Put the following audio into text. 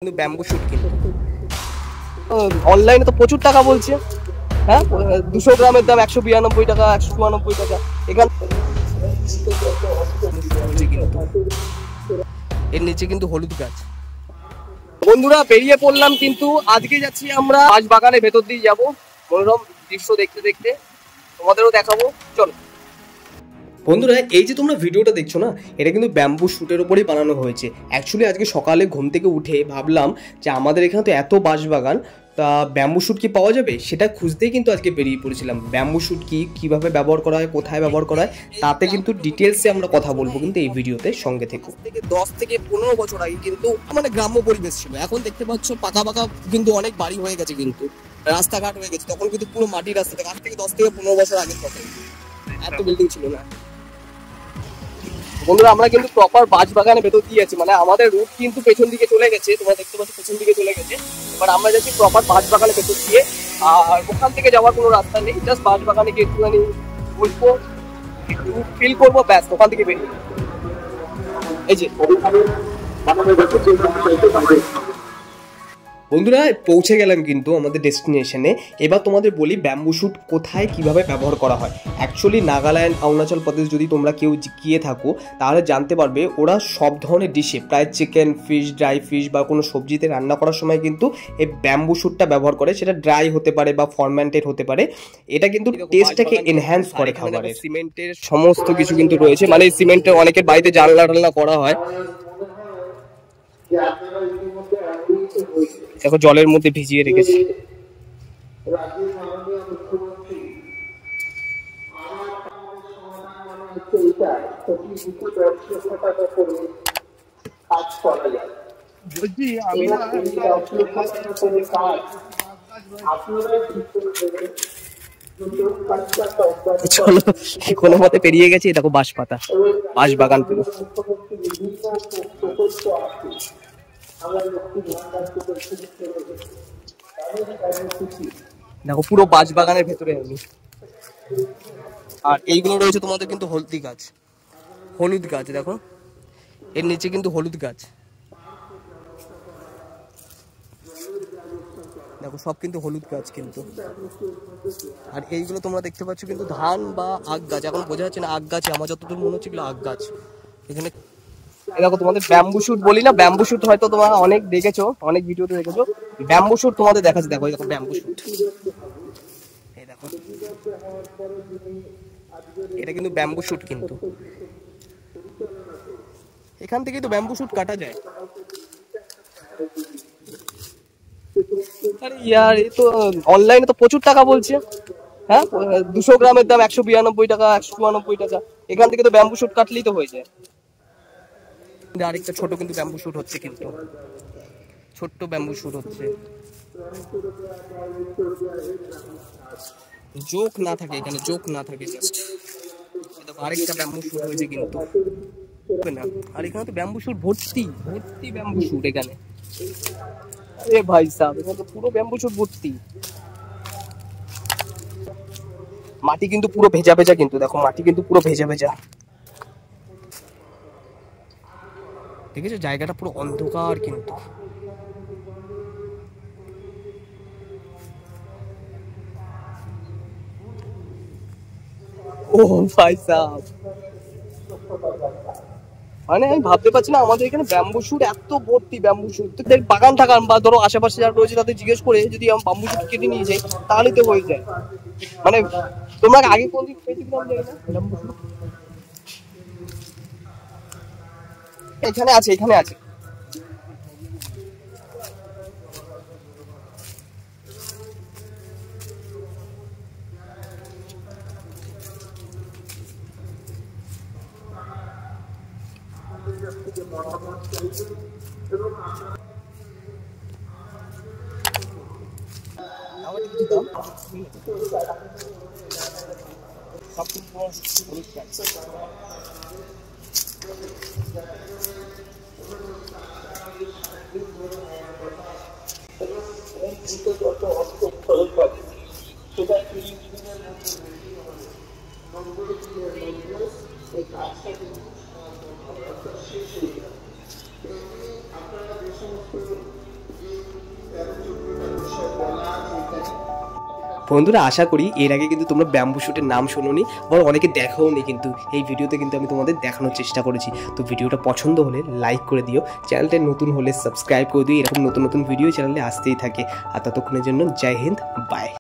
কিন্তু bamboo shoot কিন্তু অনলাইনে তো প্রচুর টাকা বলছে। হ্যাঁ, 200 গ্রামের দাম 192 টাকা, 194 টাকা। এখানে এর নিচে কিন্তু হলুদ গাছ। বন্ধুরা বেরিয়ে পড়লাম, কিন্তু আজকে যাচ্ছি আমরা বাঁশ বাগানের ভেতর দিয়ে যাবো, মনোরম দৃশ্য দেখতে দেখতে তোমাদেরও দেখাবো। চলো বন্ধুরা, এই যে তোমরা ভিডিওটা দেখছো না, এটা কিন্তু ব্যাম্বু শুটের উপরেই বানানো হয়েছে। অ্যাকচুয়ালি আজকে সকালে ঘুম থেকে উঠে ভাবলাম যে আমাদের এখানে তো এত বাঁশবাগান, তা ব্যাম্বু শুট কি পাওয়া যাবে সেটা খুঁজতেই কিন্তু আজকে বেরিয়ে পড়েছিলাম। ব্যাম্বু শুট কি, কীভাবে ব্যবহার করা হয়, কোথায় ব্যবহার করা হয়, তাতে কিন্তু ডিটেলসে আমরা কথা বলবো কিন্তু এই ভিডিওতে, সঙ্গে থেকো। 10 থেকে 15 বছর আগে কিন্তু মানে গ্রাম্য পরিবেশ ছিল। এখন দেখতে পাচ্ছ পাকা পাকা কিন্তু অনেক বাড়ি হয়ে গেছে, কিন্তু রাস্তাঘাট হয়ে গেছে। তখন কিন্তু পুরো মাটির রাস্তা, আজ থেকে 10 থেকে 15 বছর আগের কথা, এত বিল্ডিং ছিল না। বন্ধুরা আমরা কিন্তু প্রপার বাঁশ বাগানের ভেতর দিয়ে আছি, মানে আমাদের রুট কিন্তু পেছন দিকে চলে গেছে, তোমরা দেখতে পাচ্ছ পেছন দিকে চলে গেছে। এবার আমরা যাচ্ছি প্রপার বাঁশ বাগানের ভেতর দিয়ে, আর ওখান থেকে যাওয়ার কোনো রাস্তা নেই। জাস্ট বাঁশ বাগানে গিয়ে একটুখানি বলবো, একটু ফিল করবো, ব্যাস ওখান থেকে বেরিয়ে। এই যে বন্ধুরা পৌঁছে গেলাম কিন্তু আমাদের ডেস্টিনেশনে। এবার তোমাদের বলি ব্যাম্বু শুট কোথায় কিভাবে ব্যবহার করা হয়। অ্যাকচুয়ালি নাগাল্যান্ড, অরুণাচল প্রদেশ যদি তোমরা কেউ গিয়ে থাকো তাহলে জানতে পারবে, ওরা সব ধরনের ডিশে, প্রায় চিকেন, ফিশ, ড্রাই ফিশ বা কোনো সবজিতে রান্না করার সময় কিন্তু এই ব্যাম্বু শুটটা ব্যবহার করে। সেটা ড্রাই হতে পারে বা ফরম্যান্টেড হতে পারে। এটা কিন্তু টেস্টটাকে এনহ্যান্স করে খাবারের। সিমেন্টের সমস্ত কিছু কিন্তু রয়েছে, মানে সিমেন্টের অনেকের বাড়িতে জানলা টানলা করা হয়। দেখো জলের মধ্যে ভিজিয়ে রেখেছি। চলো কোনো মতে পেরিয়ে গেছি। দেখো বাঁশ পাতা, বাঁশ বাগান পুরো। দেখো পুরো বাঁশ বাগানের ভেতরে আমি। আর এইগুলো রয়েছে তোমাদের কিন্তু হলদি গাছ, হলুদ গাছ। দেখো এর নিচে কিন্তু হলুদ গাছ। দেখো সব কিন্তু হলুদ গাছ কিন্তু। আর এইগুলো তোমরা দেখতে পাচ্ছ কিন্তু ধান বা আখ গাছ। এখন বোঝা যাচ্ছে না আখ গাছ, আমার যতদূর মনে হচ্ছে আখ গাছ। এখানে দেখো তোমাদের ব্যাম্বু শুট বলি না, ব্যাম্বু শুট হয়তো তোমরা অনেক দেখেছো, অনেক ভিডিওতে দেখেছো। ব্যাম্বু শুট তোমাদের দেখাচ্ছে। দেখো দেখো ব্যাম্বু শুট, এই দেখো এটা কিন্তু ব্যাম্বু শুট কিন্তু। এখান থেকে তো ব্যাম্বু শুট কাটা যায়। আরে ইয়ার, এই তো অনলাইনে তো প্রচুর টাকা বলছে। হ্যাঁ, 200 গ্রামের দাম 192 টাকা, 194 টাকা। এখান থেকে তো ব্যাম্বু শুট কাটলেই তো হয়ে যায়। আরেকটা ছোট কিন্তু ব্যাম্বু শুট হচ্ছে, কিন্তু ছোট্ট ব্যাম্বু শুট হচ্ছে। জোক না থাকে এখানে, জোক না থাকে, জাস্ট দেখো আরেকটা ব্যাম্বু শুট হয়েছে কিন্তু না। আর এখানে তো ব্যাম্বু শুট ভর্তি ভর্তি ব্যাম্বু শুট এখানে। আরে ভাই সাহেব, এখানে তো পুরো ব্যাম্বু শুট ভর্তি। মাটি কিন্তু পুরো ভেজা ভেজা কিন্তু। দেখো মাটি কিন্তু পুরো ভেজা ভেজা, দেখেছো জায়গাটা পুরো অন্ধকার কিন্তু। ও ভাই সাহেব, মানে আমি ভাবতে পারছি না আমাদের এখানে ব্যাম্বু শুট এত ভর্তি। ব্যাম্বু শুট বাগান থাকার বা ধরো আশেপাশে যারা রয়েছে তাদের জিজ্ঞেস করে যদি আমি ব্যাম্বু শুট কেটে নিয়ে যাই তাহলে তো হয়ে যায়। মানে তোমরা আগে কোনদিন খেয়েছিলাম জানি না ব্যাম্বু শুট। এখানে আছে, এখানে আছে। আপনারা যে সমস্ত বন্ধুরা আশা করি এর আগে কিন্তু তোমরা ব্যাম্বু শুটের নাম শোনোনি, বরং অনেকে দেখাওনি, কিন্তু এই ভিডিওতে কিন্তু আমি তোমাদের দেখানোর চেষ্টা করেছি। তো ভিডিওটা পছন্দ হলে লাইক করে দিও, চ্যানেলটা নতুন হলে সাবস্ক্রাইব করে দিও, এরকম নতুন নতুন ভিডিও চ্যানেলে আসতেই থাকে। আর ততক্ষণের জন্য জয় হিন্দ, বাই।